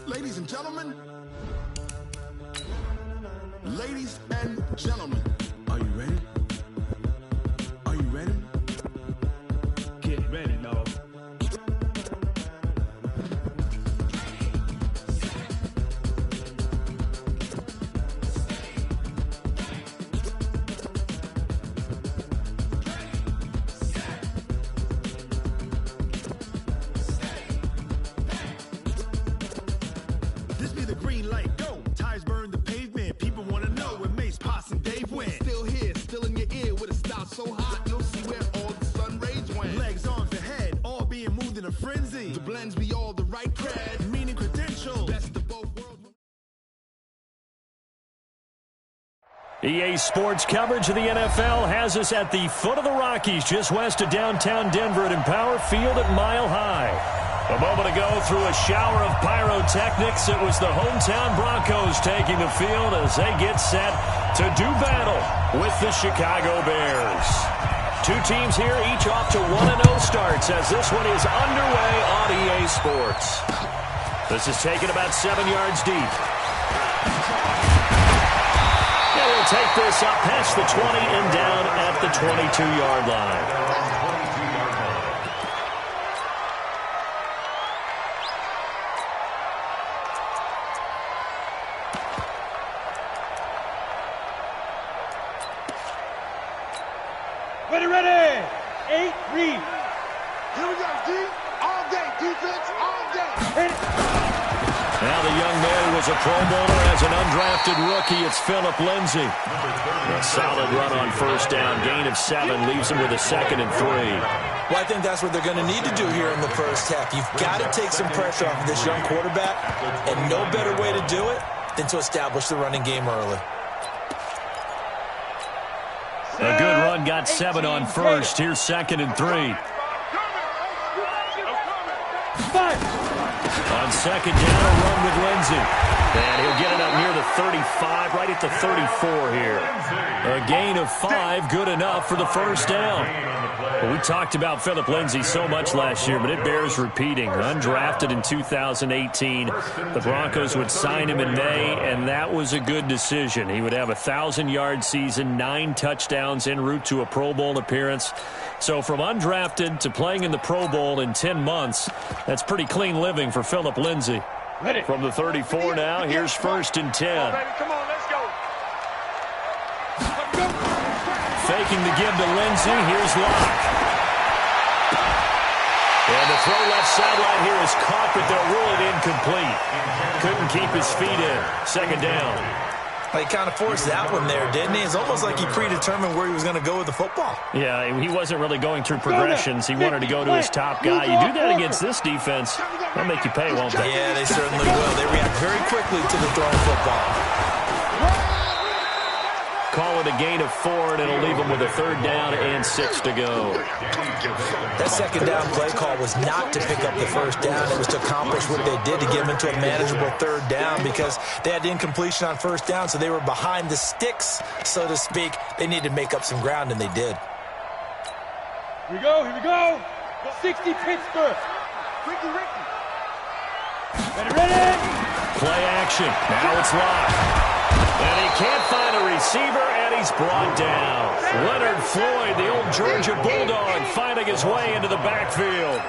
Ladies and gentlemen. Ladies and gentlemen. Are you ready? Are you ready? Get ready, dog. This be the green light, go. Tires burn the pavement. People want to know where Mace, Potts, and Dave went. Still here, still in your ear with a style so hot, you'll see where all the sun rays went. Legs, arms, and head, all being moved in a frenzy. The blends be all the right cred, meaning credentials. Best of both worlds. EA Sports coverage of the NFL has us at the foot of the Rockies, just west of downtown Denver at Empower Field at Mile High. A moment ago, through a shower of pyrotechnics, it was the hometown Broncos taking the field as they get set to do battle with the Chicago Bears. Two teams here, each off to 1-0 starts as this one is underway on EA Sports. This is taken about 7 yards deep. And we'll take this up past the 20 and down at the 22-yard line. Ready. 8, read. Here we go, D. All day, defense, all day. Now the young man who was a Pro Bowler as an undrafted rookie, it's Philip Lindsay. A solid run on first down, gain of 7, leaves him with a 2nd and 3. Well, I think that's what they're going to need to do here in the first half. You've got to take some pressure off of this young quarterback, and no better way to do it than to establish the running game early. A good run, got 7 on first. Here's 2nd and 3. On 2nd down, a run with Lindsay. And he'll get it up near the 35, right at the 34 here. A gain of 5, good enough for the first down. Well, we talked about Philip Lindsay so much last year, but it bears repeating. Undrafted in 2018. The Broncos would sign him in May, and that was a good decision. He would have a 1,000-yard season, 9 touchdowns en route to a Pro Bowl appearance. So from undrafted to playing in the Pro Bowl in 10 months, that's pretty clean living for Philip Lindsay. Ready. From the 34 now, here's 1st and 10. Come on, let's go. Faking the give to Lindsay. Here's Locke. And the throw left sideline here is caught, but they'll rule it incomplete. Couldn't keep his feet in. 2nd down. He kind of forced that one there, didn't he? It's almost like he predetermined where he was going to go with the football. Yeah, he wasn't really going through progressions. He wanted to go to his top guy. You do that against this defense, they'll make you pay, won't they? Yeah, they certainly will. They react very quickly to the thrown football. Call it a gain of 4, and it'll leave them with a 3rd down and 6 to go. That 2nd down play call was not to pick up the first down. It was to accomplish what they did to get them into a manageable 3rd down because they had incompletion on first down, so they were behind the sticks, so to speak. They needed to make up some ground, and they did. Here we go. 60 Pittsburgh. Ricky. Ready. Play action. Now it's Locke. And he can't find a receiver, and he's brought down. Leonard Floyd, the old Georgia Bulldog, finding his way into the backfield.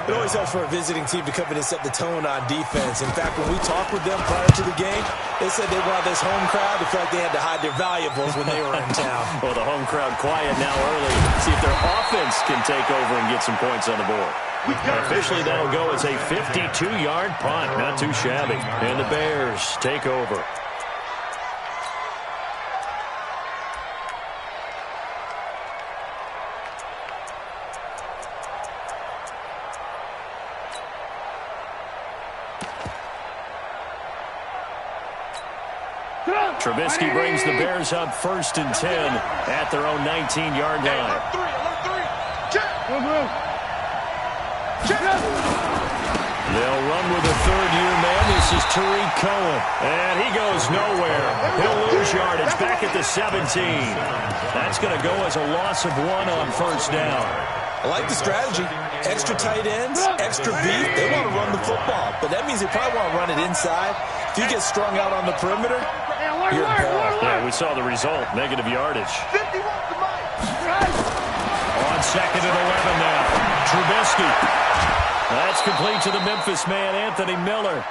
It always helps for a visiting team to come in and set the tone on defense. In fact, when we talked with them prior to the game, they said they wanted this home crowd to feel like they had to hide their valuables when they were in town. Well, the home crowd quiet now early. See if their offense can take over and get some points on the board. Officially, that'll go as a 52-yard punt. Not too shabby. And the Bears take over. Trubisky brings the Bears up 1st and 10 at their own 19-yard line. They'll run with a 3rd-year man. This is Tariq Cohen. And he goes nowhere. He'll lose yardage back at the 17. That's going to go as a loss of 1 on first down. I like the strategy. Extra tight ends, extra beef, they want to run the football. But that means they probably want to run it inside. If you get strung out on the perimeter, you're in peril. Yeah, we saw the result, negative yardage. On 2nd and 11 now. Trubisky. That's complete to the Memphis man, Anthony Miller.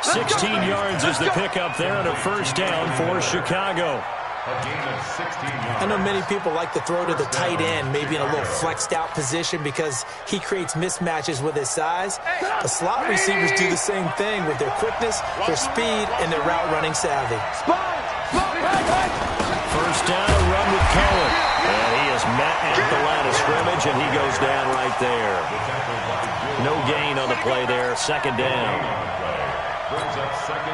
16 yards is the pickup there and a first down for Chicago. I know many people like to throw to the tight end, maybe in a little flexed out position because he creates mismatches with his size. The slot receivers do the same thing with their quickness, their speed, and their route running savvy. First down, a run with Cohen. And he is met at the line of scrimmage, and he goes down right there. No gain on the play there, second down.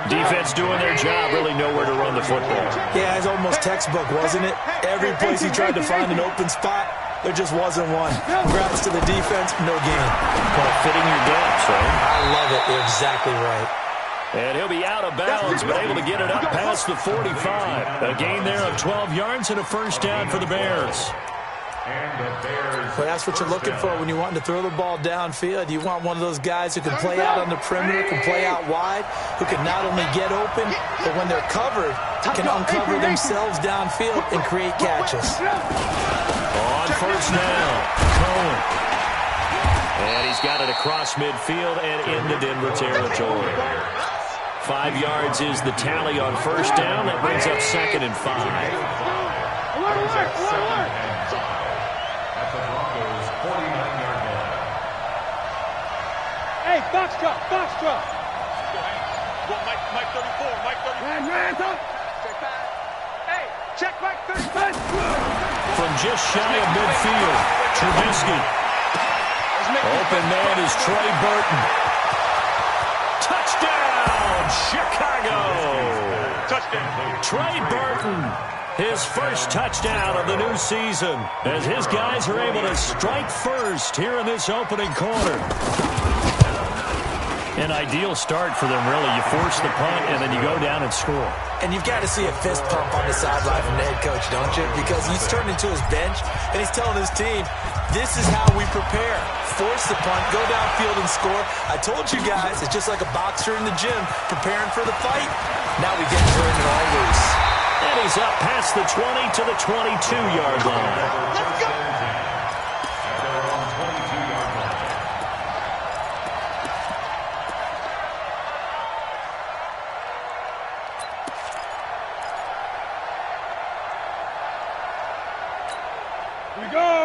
Defense doing their job, really nowhere to run the football. Yeah, it's almost textbook, wasn't it? Every place he tried to find an open spot, there just wasn't one. Congrats to the defense, no gain. Called fitting your depths, right? I love it. You're exactly right. And he'll be out of bounds, but able to get it up past the 45. A gain there of 12 yards and a first down for the Bears. But that's what you're looking for when you want to throw the ball downfield. You want one of those guys who can play out on the perimeter, can play out wide, who can not only get open, but when they're covered, can uncover themselves downfield and create catches. On first down, Cohen. And he's got it across midfield and into Denver territory. 5 yards is the tally on first down. That brings up 2nd and 5. At the Broncos' 49-yard line. Hey, box drop, box drop. Go, Mike 34, Mike 34. Hey, check Mike 35. From just shy of midfield, Trubisky. Open man is Trey Burton. Touchdown, Chicago. Touchdown. Trey Burton. His first touchdown of the new season as his guys are able to strike first here in this opening quarter. An ideal start for them, really. You force the punt, and then you go down and score. And you've got to see a fist pump on the sideline from the head coach, don't you? Because he's turned into his bench, and he's telling his team, this is how we prepare. Force the punt, go downfield and score. I told you guys, it's just like a boxer in the gym preparing for the fight. Now we get to turn it all loose. And he's up past the 20 to the 22-yard line. Let's go.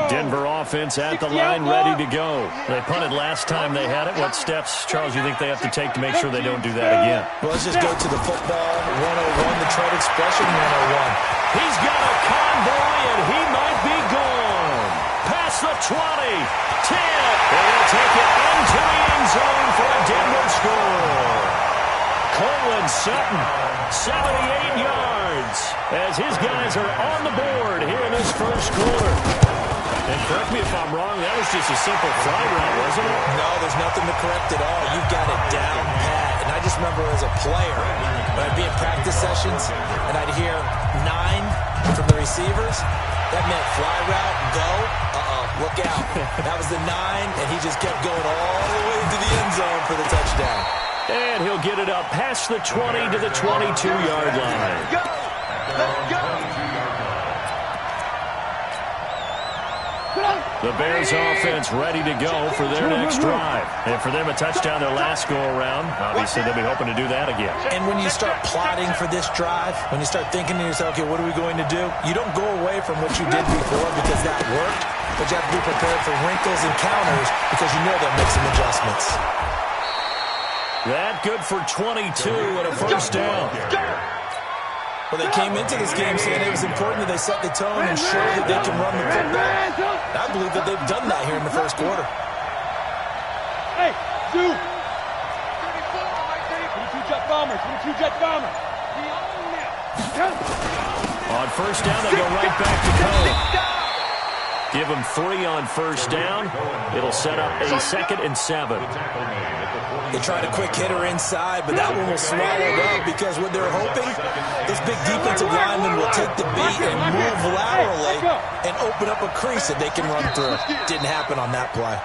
Denver offense at the line, ready to go. They punted last time they had it. What steps, Charles, you think they have to take to make sure they don't do that again? Well, let's just go to the football 101, the trade expression 101. He's got a convoy, and he might be gone. Past the 20, 10, and he'll take it into the end zone for a Denver score. Courtland Sutton, 78 yards, as his guys are on the board here in this first quarter. And correct me if I'm wrong, that was just a simple fly route, wasn't it? No, there's nothing to correct at all. You've got it down pat. And I just remember as a player, when I'd be in practice sessions, and I'd hear 9 from the receivers, that meant fly route, go, look out. That was the 9, and he just kept going all the way to the end zone for the touchdown. And he'll get it up past the 20 to the 22-yard line. Go! Let's go! The Bears offense ready to go for their next drive. And for them, a touchdown their last go-around. Obviously, they'll be hoping to do that again. And when you start plotting for this drive, when you start thinking to yourself, okay, what are we going to do? You don't go away from what you did before because that worked, but you have to be prepared for wrinkles and counters because you know they'll make some adjustments. That good for 22 and a first down. Well, they came into this game saying it was important that they set the tone and show that they can run the football. I believe that they've done that here in the first quarter. Hey, Zoo! 22 jet bomber, 22 jet bomber. On first down, they go right back to Cohen. Give them 3 on first down. It'll set up a 2nd and 7. They tried a quick hitter inside, but that one was swallowed up because what they're hoping, this big defensive lineman will take the beat and move laterally and open up a crease that they can run through. Didn't happen on that play.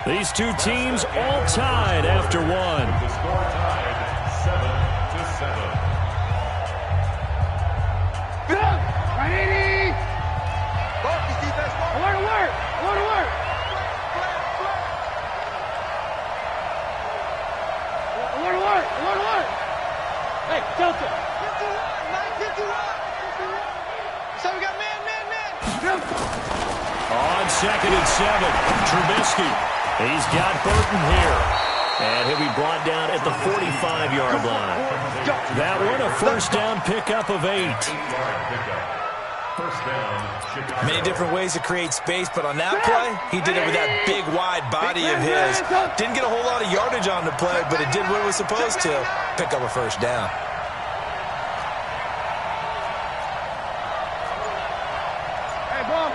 These two teams all tied after one. The score tied 7-7. Hey, Delta. 51, 951. So we got man. On 2nd and 7, Trubisky. He's got Burton here. And he'll be brought down at the 45-yard line. That one, a first down pickup of 8. First down, Many different ways to create space, but on that play, he did it with that big, wide body of his. Didn't get a whole lot of yardage on the play, but it did what it was supposed to, pick up a first down. Hey, ball.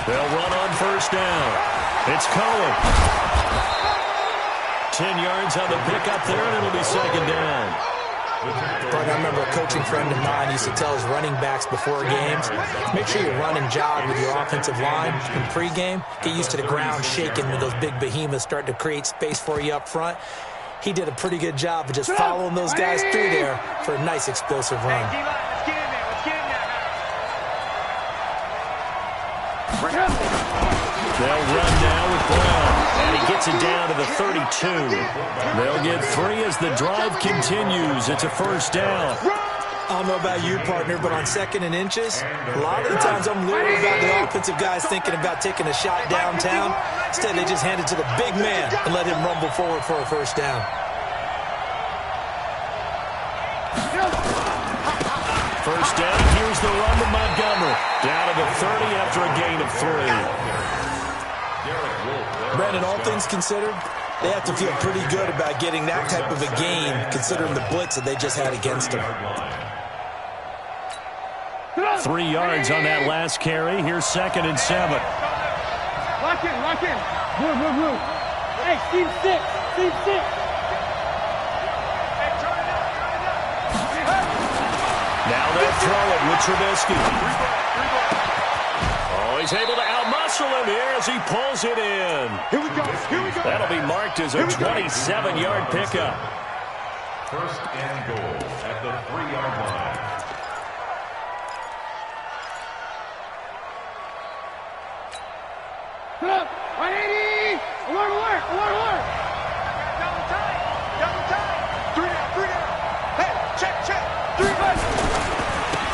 They'll run on first down. It's Cohen. 10 yards on the pickup there, and it'll be second down. But I remember a coaching friend of mine used to tell his running backs before games, make sure you run and jog with your offensive line in pregame. Get used to the ground shaking when those big behemoths start to create space for you up front. He did a pretty good job of just following those guys through there for a nice explosive run. Let's get in there. They'll run now with Brown, and he gets it down to the 32. They'll get 3 as the drive continues. It's a first down. I don't know about you, partner, but on 2nd and inches, a lot of the times I'm leery about the offensive guys thinking about taking a shot downtown. Instead, they just hand it to the big man and let him rumble forward for a first down. First down, here's the run to Montgomery. Down to the 30 after a gain of 3. Brandon, all things considered, they have to feel pretty good about getting that type of a gain, considering the blitz that they just had against them. 3 yards on that last carry. Here's 2nd and 7. Lock in. Blue. Hey, team 6. Now they'll throw it with Trubisky. Oh, he's able to outmuscle him here as he pulls it in. Here we go. That'll be marked as a 27-yard pickup. First and goal at the 3-yard line. Put up. 180. Alert. Double time. 3 down. Hey, check. 3 guys.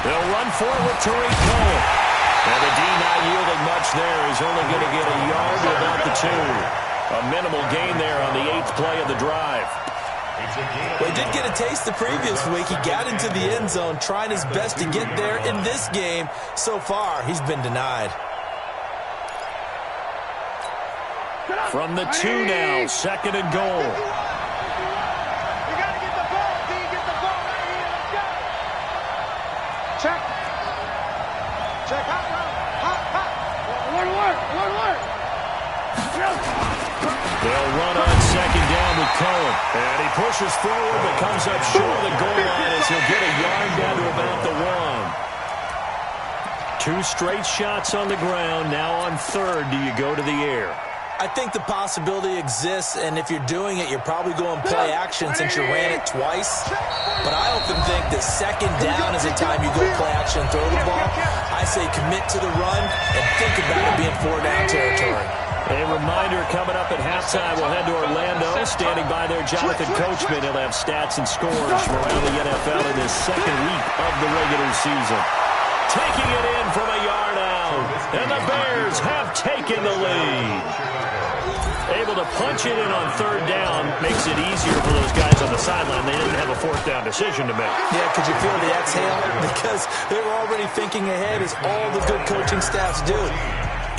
They'll run forward to Cohen. And the D not yielding much there. He's only going to get a yard to about the 2. A minimal gain there on the 8th play of the drive. Well, he did get a taste the previous week. He got into the end zone trying his best to get there in this game. So far, he's been denied. From the 2 now, 2nd and goal. You gotta get the ball, D. Get the ball right here. Let's go. Check. Hot. Alert. They'll run on 2nd down with Cohen. And he pushes forward but comes up short of the goal line as he'll get a yard down to about the 1. 2 straight shots on the ground. Now on 3rd, do you go to the air? I think the possibility exists, and if you're doing it, you're probably going play action since you ran it twice. But I often think that 2nd down is the time you go play action and throw the ball. I say commit to the run and think about it being 4-down territory. A reminder coming up at halftime, we'll head to Orlando. Standing by there, Jonathan Coachman. He'll have stats and scores from around the NFL in this 2nd week of the regular season. Taking it in from a yard out, and the Bears have taken the lead. Able to punch it in on 3rd down makes it easier for those guys on the sideline. They didn't have a 4th down decision to make. Yeah, could you feel the exhale? Because they were already thinking ahead, as all the good coaching staffs do.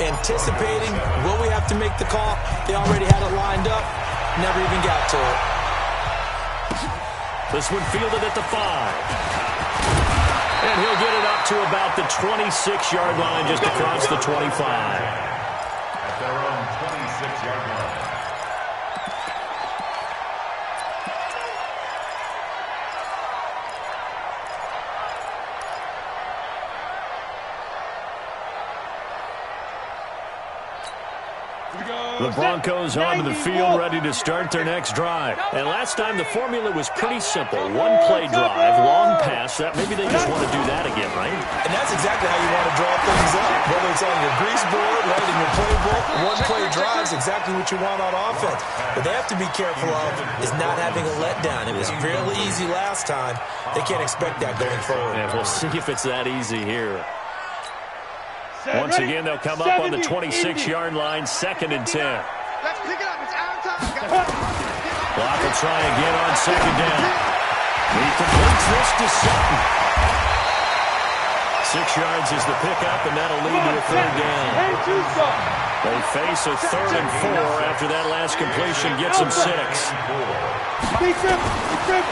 Anticipating, will we have to make the call? They already had it lined up, never even got to it. This one fielded at the 5. And he'll get it up to about the 26-yard line, just across the 25. At their own 26-yard line. The Broncos onto the field, ready to start their next drive. And last time, the formula was pretty simple. One-play drive, long pass. Maybe they just want to do that again, right? And that's exactly how you want to draw things up. Whether it's on your grease board, right in your playbook, one-play drive is exactly what you want on offense. What they have to be careful of is not having a letdown. It was fairly easy last time. They can't expect that going forward. Yeah, we'll see if it's that easy here. Once again, they'll come up on the 26-yard line, 2nd and 10. Let's pick it up. It's our time. Block will try again on 2nd down. He completes this to Sutton. 6 yards is the pickup, and that'll lead to a 3rd down. They face a 3rd and 4 after that last completion gets them 6.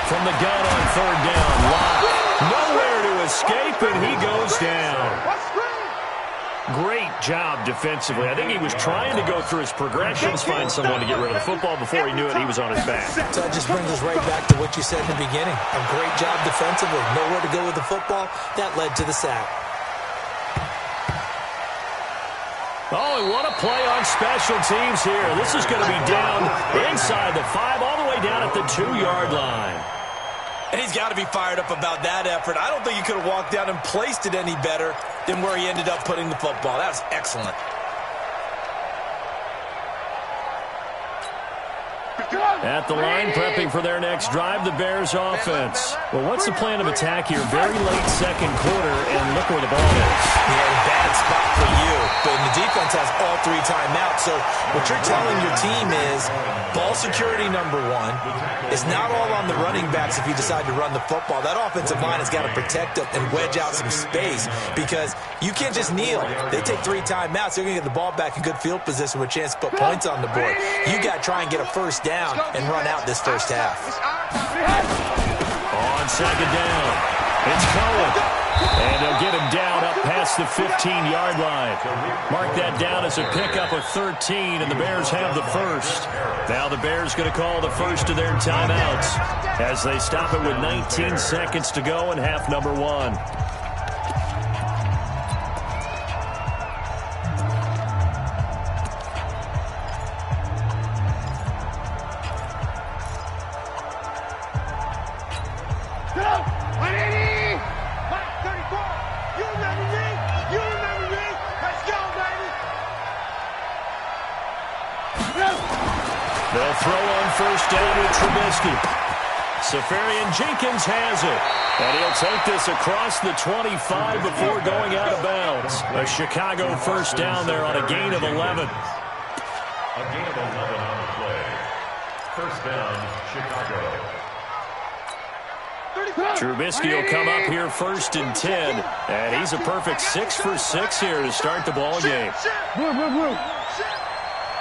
From the gun on 3rd down, Lott. Nowhere to escape, and he goes down. Great job defensively. I think he was trying to go through his progressions, find someone to get rid of the football. Before he knew it, he was on his back. So that just brings us right back to what you said in the beginning. A great job defensively. Nowhere to go with the football. That led to the sack. Oh, and what a play on special teams here. This is going to be down inside the 5, all the way down at the 2-yard line. And he's got to be fired up about that effort. I don't think he could have walked down and placed it any better than where he ended up putting the football. That was excellent. At the line, prepping for their next drive, the Bears offense. Well, what's the plan of attack here? Very late 2nd quarter, and look where the ball is. Yeah, bad spot for you. But the defense has all 3 timeouts. So what you're telling your team is ball security number 1. It's not all on the running backs if you decide to run the football. That offensive line has got to protect them and wedge out some space because you can't just kneel. They take 3 timeouts. They're going to get the ball back in good field position with a chance to put points on the board. You got to try and get a 1st down and run out this 1st half. On 2nd down, it's Cohen. And they'll get him down up past the 15-yard line. Mark that down as a pickup of 13, and the Bears have the 1st. Now the Bears going to call the 1st of their timeouts as they stop it with 19 seconds to go in half number 1. They'll throw on 1st down with Trubisky. Safarian-Jenkins has it. And he'll take this across the 25 before going out of bounds. A Chicago 1st down there on a gain of 11. A gain of 11 on the play. 1st down, Chicago. Trubisky will come up here 1st and 10. And he's a perfect 6 for 6 here to start the ball game.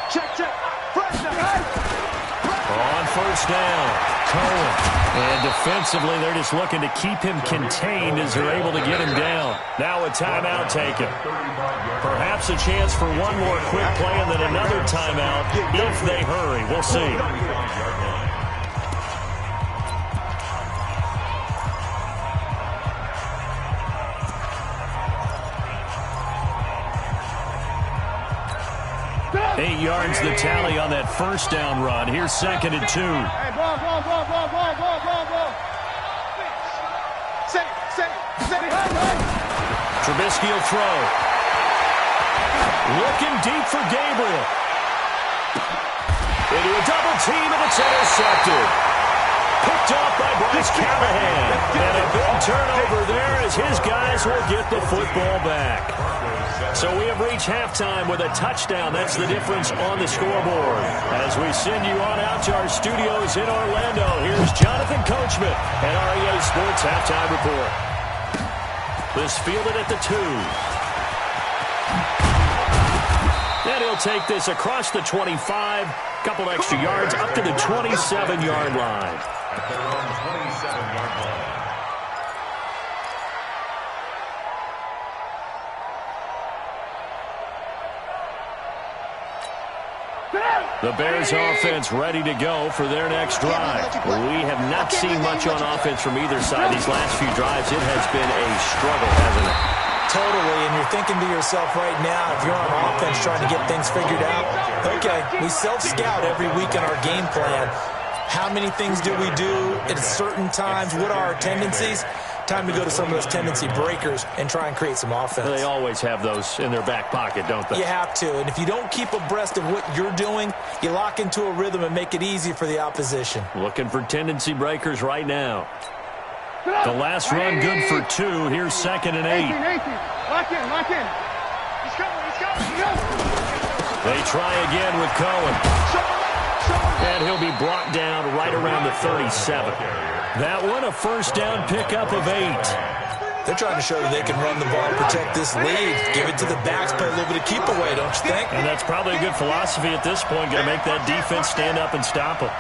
Check. On 1st down, Cohen. And defensively, they're just looking to keep him contained as they're able to get him down. Now a timeout taken. Perhaps a chance for one more quick play and then another timeout if they hurry. We'll see. Eight yards the tally on that 1st down run. Here's 2nd and 2. Hey, ball. Trubisky will throw. Looking deep for Gabriel. Into a double team, and it's intercepted. Picked off by Bryce Callahan. And a big turnover there as his guys will get the football back. So we have reached halftime with a touchdown. That's the difference on the scoreboard. As we send you on out to our studios in Orlando, here's Jonathan Coachman and REA Sports Halftime Report. This fielded at the 2. And he'll take this across the 25. Couple extra yards up to the 27-yard line. At their own 27-yard line. The Bears offense ready to go for their next drive. We have not seen much on offense from either side these last few drives. It has been a struggle, hasn't it? Totally, and you're thinking to yourself right now, if you're on offense trying to get things figured out, okay, we self-scout every week in our game plan. How many things do we do at certain times? What are our tendencies? Time to go to some of those tendency breakers and try and create some offense. They always have those in their back pocket, don't they? You have to, and if you don't keep abreast of what you're doing, you lock into a rhythm and make it easy for the opposition. Looking for tendency breakers right now. The last run good for 2. Here's 2nd and 8. Lock in, lock in. He's coming, he's coming. They try again with Cohen. And he'll be brought down right around the 37. That one, a first down pickup of 8. They're trying to show that they can run the ball, protect this lead, give it to the backs, play a little bit of keep away, don't you think? And that's probably a good philosophy at this point, going to make that defense stand up and stop them.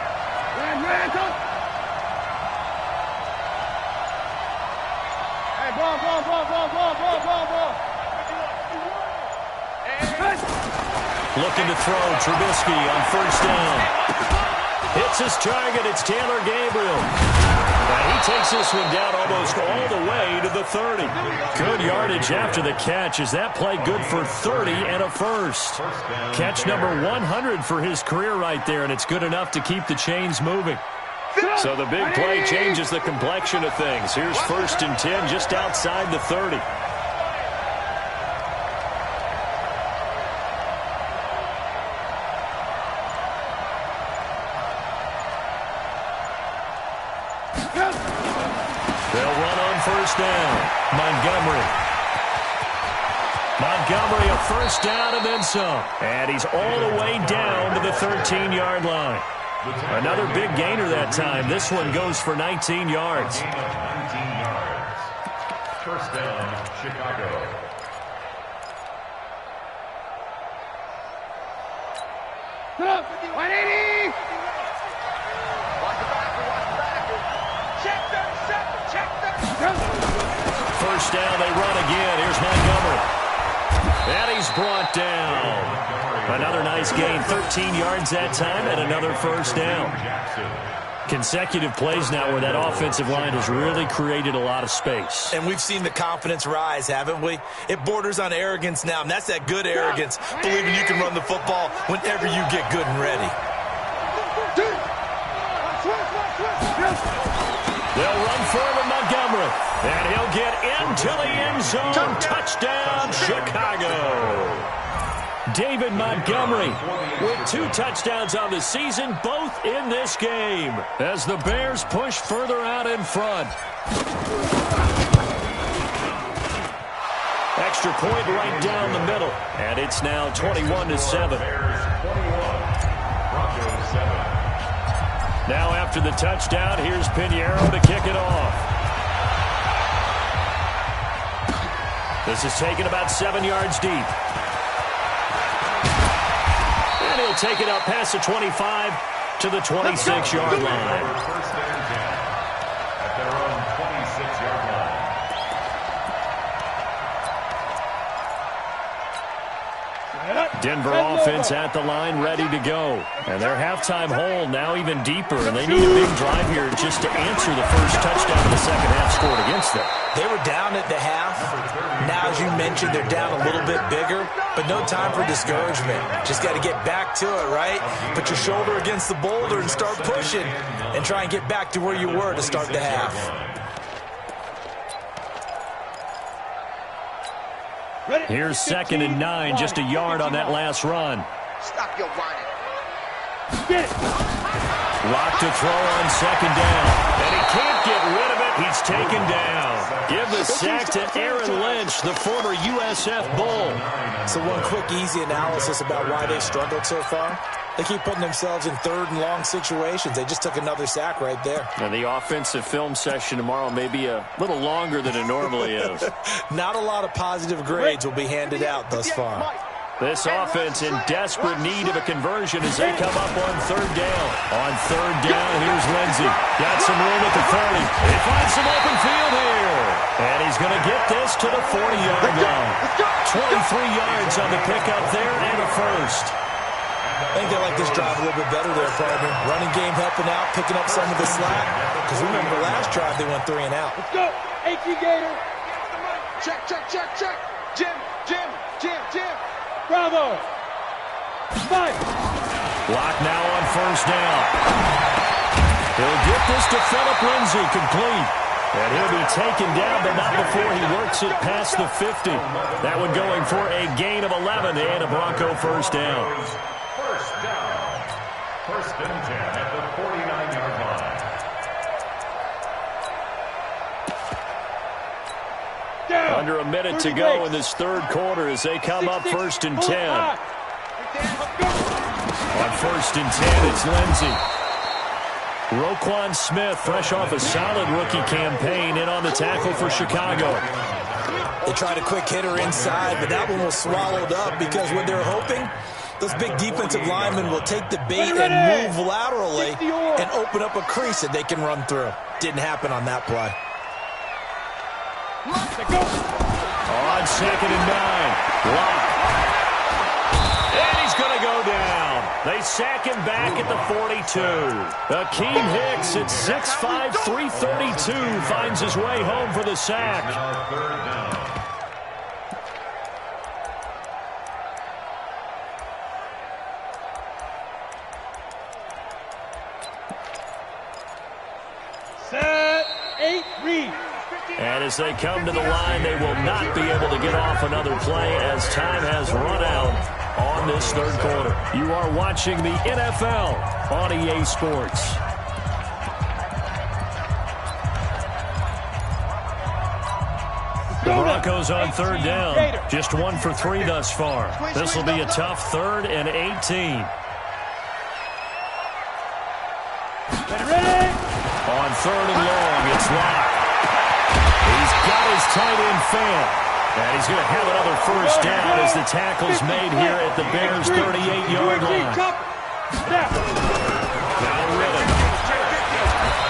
Looking to throw, Trubisky on first down. Hits his target, it's Taylor Gabriel. And he takes this one down almost all the way to the 30. Good yardage after the catch. Is that play good for 30 and a first? Catch number 100 for his career right there, and it's good enough to keep the chains moving. So the big play changes the complexion of things. Here's 1st and 10 just outside the 30. They'll run on first down. Montgomery, a first down and then some. And he's all the way down to the 13-yard line. Another big gainer that time. This one goes for 19 yards. 19 yards. First down, Chicago. Up, 180. Watch the backer, watch the backer. Check 37, check 37. First down, they run again. Here's Montgomery. And he's brought down. Another nice gain, 13 yards that time, and another first down. Consecutive plays now where that offensive line has really created a lot of space. And we've seen the confidence rise, haven't we? It borders on arrogance now, and that's that good arrogance, believing you can run the football whenever you get good and ready. They'll run forward Montgomery, and he'll get into the end zone. Touchdown, Chicago. David Montgomery with 2 touchdowns on the season, both in this game, as the Bears push further out in front. Extra point right down the middle, and it's now 21-7. Now after the touchdown, here's Pinheiro to kick it off. This is taken about 7 yards deep. And he'll take it up past the 25 to the 26-yard line. First and 10 at their own 26-yard line. Denver offense at the line, ready to go. And their halftime hole now even deeper, and they need a big drive here just to answer the first touchdown of the second half scored against them. They were down at the half. Now, as you mentioned, they're down a little bit bigger, but no time for discouragement. Just got to get back to it, right? Put your shoulder against the boulder and start pushing and try and get back to where you were to start the half. Here's 2nd and 9, just a yard on that last run. Stop your whining. Get it. Lock to throw on 2nd down. And he can't get rid of it. He's taken down. Give the sack to Aaron Lynch, the former USF Bull. So one quick, easy analysis about why they struggled so far. They keep putting themselves in 3rd and long situations. They just took another sack right there. And the offensive film session tomorrow may be a little longer than it normally is. Not a lot of positive grades will be handed out thus far. This offense in desperate need of a conversion as they come up on 3rd down. On 3rd down, here's Lindsey. Got some room at the 30. He finds some open field here. And he's going to get this to the 40-yard line. 23 yards on the pickup there and a first. I think they like this drive a little bit better there, partner. Running game helping out, picking up some of the slack. Because remember, last drive they went 3 and out. Let's go. H.E. Gator. Check, check, check, check. Jim. Bravo. Fight. Block now on first down. He'll get this to Phillip Lindsay, complete. And he'll be taken down, but not before he works it past the 50. That one going for a gain of 11 and a Bronco first down. First down. First and 10 at the 49-yard line. Under a minute to go in this third quarter as they come up first and 10. On first and 10, it's Lindsay. Roquan Smith, fresh off a solid rookie campaign, in on the tackle for Chicago. They tried a quick hitter inside, but that one was swallowed up because what they're hoping, those big defensive linemen will take the bait and move laterally and open up a crease that they can run through. Didn't happen on that play. On second and 9, Locke. And he's going to go down. They sack him back at the 42. Akeem Hicks at 6'5", 332 finds his way home for the sack. Third down. Set. 8, read. And as they come to the line, they will not be able to get off another play as time has run out on this third quarter. You are watching the NFL on EA Sports. The Broncos on third down. Just 1 for 3 thus far. This will be a tough 3rd and 18. Ready? On 3rd and long, it's Locke. He's got his tight end fan. And he's going to have another first down as the tackle's made here at the Bears' 38-yard line. Now Riddick.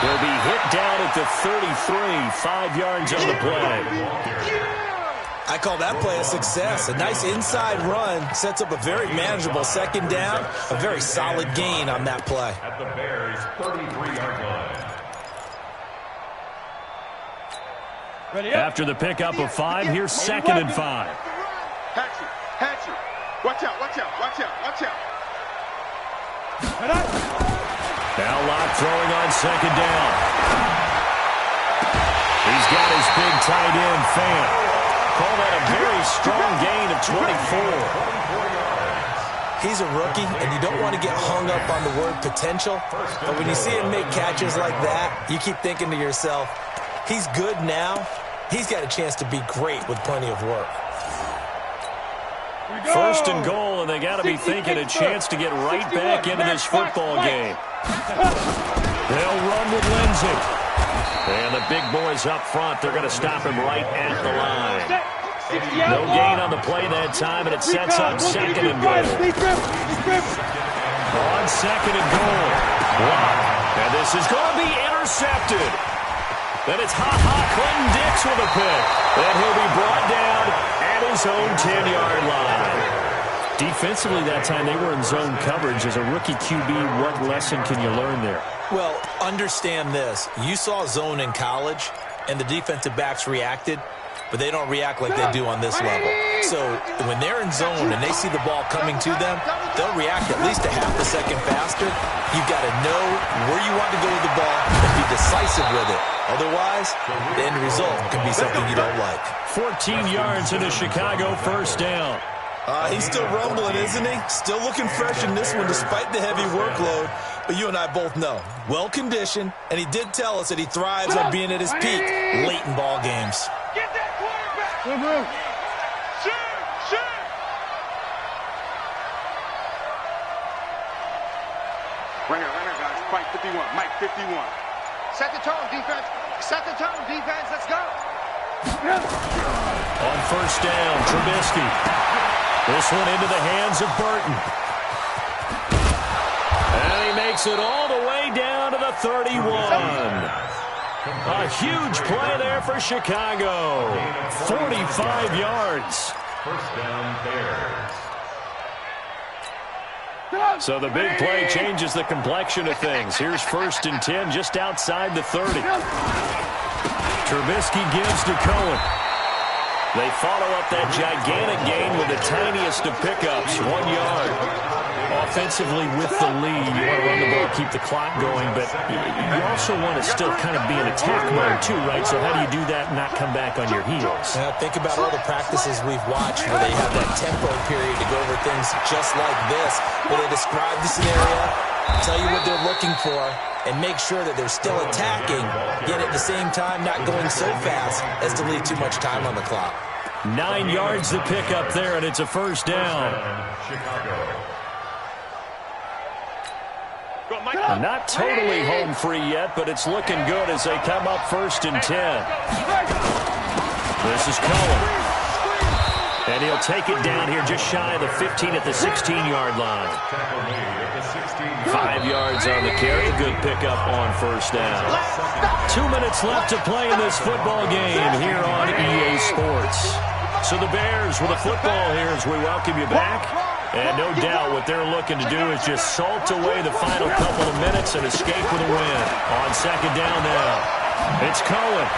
He'll be hit down at the 33, 5 yards on the play. I call that play a success. A nice inside run sets up a very manageable second down. A very solid gain on that play. At the Bears' 33-yard line. After the pickup of 5, here's 2nd and 5. Hatcher. Watch out. Now Locke throwing on 2nd down. He's got his big tight end fan. Call that a very strong gain of 24. He's a rookie, and you don't want to get hung up on the word potential. But when you see him make catches like that, you keep thinking to yourself, he's good now. He's got a chance to be great with plenty of work. First and goal, and they got to be thinking a chance to get right back into this football game. They'll run with Lindsay. And the big boys up front, they're going to stop him right at the line. No gain on the play that time, and it sets up 2nd and goal. On 2nd and goal. Wow. And this is going to be intercepted. Then it's Clinton Dix with a pick. Then he'll be brought down at his own 10-yard line. Defensively that time, they were in zone coverage. As a rookie QB, what lesson can you learn there? Well, understand this. You saw zone in college, and the defensive backs reacted, but they don't react like they do on this level. So when they're in zone and they see the ball coming to them, they'll react at least a half a second faster. You've got to know where you want to go with the ball and be decisive with it. Otherwise, the end result can be something you don't like. 14 yards in a Chicago first down. He's still rumbling, isn't he? Still looking fresh in this one despite the heavy workload. But you and I both know, well-conditioned, and he did tell us that he thrives on being at his peak late in ball games. Get that quarterback. Shoot. Right now, guys. Mike 51. Set the tone, defense. Let's go. On first down, Trubisky. This one into the hands of Burton. And he makes it all the way down to the 31. A huge play there for Chicago. 45 yards. First down, Bears. So the big play changes the complexion of things. Here's 1st and 10 just outside the 30. Trubisky gives to Cohen. They follow up that gigantic gain with the tiniest of pickups, 1 yard. Offensively with the lead, you want to run the ball, keep the clock going, but you also want to still kind of be in attack mode too, right? So how do you do that and not come back on your heels? Think about all the practices we've watched where they have that tempo period to go over things just like this, where they describe the scenario, tell you what they're looking for, and make sure that they're still attacking, yet at the same time not going so fast as to leave too much time on the clock. 9 yards to pick up there, and it's a first down. Chicago. Not totally home free yet, but it's looking good as they come up 1st and 10. This is Cohen. And he'll take it down here just shy of the 15 at the 16-yard line. 5 yards on the carry. Good pickup on first down. 2 minutes left to play in this football game here on EA Sports. So the Bears with a football here as we welcome you back. And no doubt what they're looking to do is just salt away the final couple of minutes and escape with a win. On second down now, it's Cohen.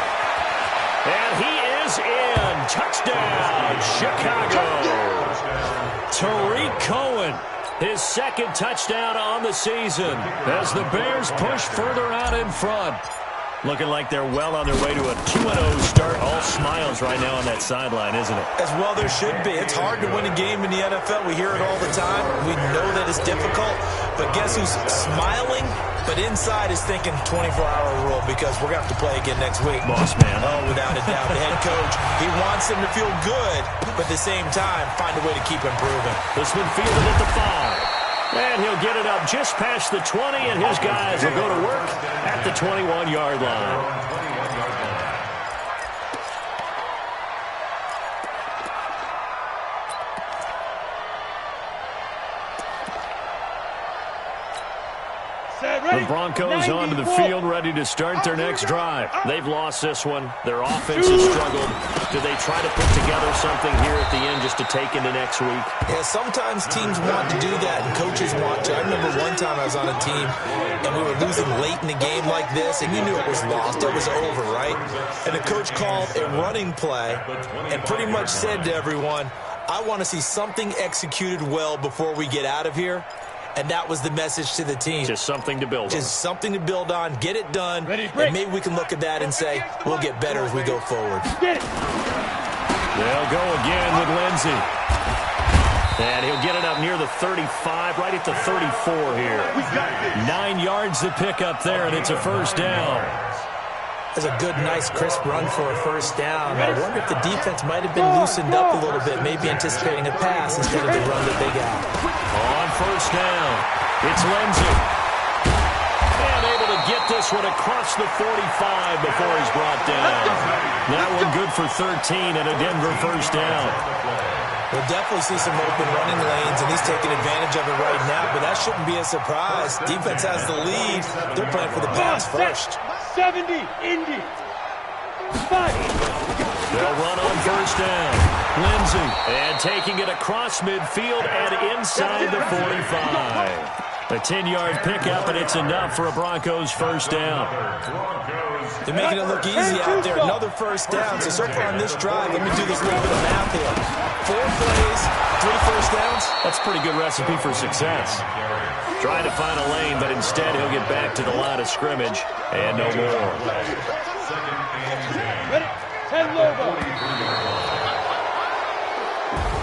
And he is in. Touchdown, Chicago. Tariq Cohen, his second touchdown on the season as the Bears push further out in front. Looking like they're well on their way to a 2-0 start. All smiles right now on that sideline, isn't it? As well there should be. It's hard to win a game in the NFL. We hear it all the time. We know that it's difficult. But guess who's smiling? But inside is thinking 24-hour rule because we're going to have to play again next week. Boss man. Oh, without a doubt. The head coach, he wants them to feel good, but at the same time, find a way to keep improving. This one fielded at the 5. And he'll get it up just past the 20, and his guys will go to work at the 21-yard line. The Broncos onto the field, ready to start their next drive. They've lost this one. Their offense has struggled. Do they try to put together something here at the end just to take into next week? Yeah, sometimes teams want to do that, and coaches want to. I remember one time I was on a team, and we were losing late in the game like this, and you knew it was lost. It was over, right? And the coach called a running play and pretty much said to everyone, I want to see something executed well before we get out of here. And that was the message to the team. Just something to build on. Just something to build on, get it done, and maybe we can look at that and say, we'll get better as we go forward. They'll go again with Lindsey. And he'll get it up near the 35, right at the 34 here. 9 yards to pick up there, and it's a first down. That's a good, nice, crisp run for a first down. I wonder if the defense might have been loosened up a little bit, maybe anticipating a pass instead of the run that they got. On first down, it's Lindsey. And able to get this one across the 45 before he's brought down. That one good for 13 and a Denver first down. We'll definitely see some open running lanes, and he's taking advantage of it right now, but that shouldn't be a surprise. Defense has the lead. They're playing for the pass first. 70, Indy. 5. They'll run on first down. Lindsey, and taking it across midfield and inside the 45. A 10-yard pickup, and it's enough for a Broncos first down. They're making it look easy out there. Another first down. So far on this drive, let me do this little bit of math here. 4 plays, 3 first downs. That's a pretty good recipe for success. Trying to find a lane, but instead he'll get back to the line of scrimmage and no more. Ready? 10 logo.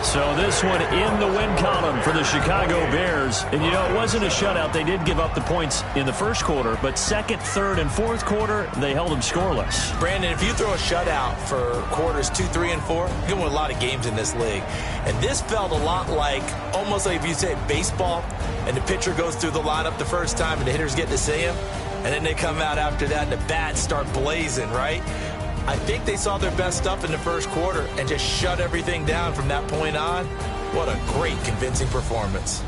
So this one in the win column for the Chicago Bears. And, you know, it wasn't a shutout. They did give up the points in the first quarter, but second, third, and fourth quarter, they held them scoreless. Brandon, if you throw a shutout for quarters 2, 3, and 4, you're going to win a lot of games in this league. And this felt a lot like, almost like if you say baseball, and the pitcher goes through the lineup the first time and the hitters get to see him, and then they come out after that and the bats start blazing, right? I think they saw their best stuff in the first quarter and just shut everything down from that point on. What a great, convincing performance.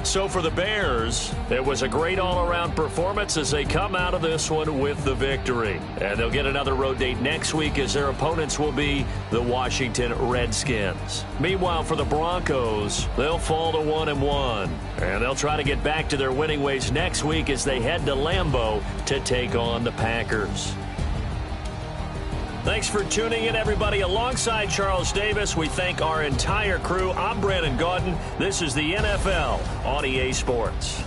So for the Bears, it was a great all-around performance as they come out of this one with the victory. And they'll get another road date next week as their opponents will be the Washington Redskins. Meanwhile, for the Broncos, they'll fall to 1-1. And they'll try to get back to their winning ways next week as they head to Lambeau to take on the Packers. Thanks for tuning in, everybody. Alongside Charles Davis, we thank our entire crew. I'm Brandon Gaudin. This is the NFL on EA Sports.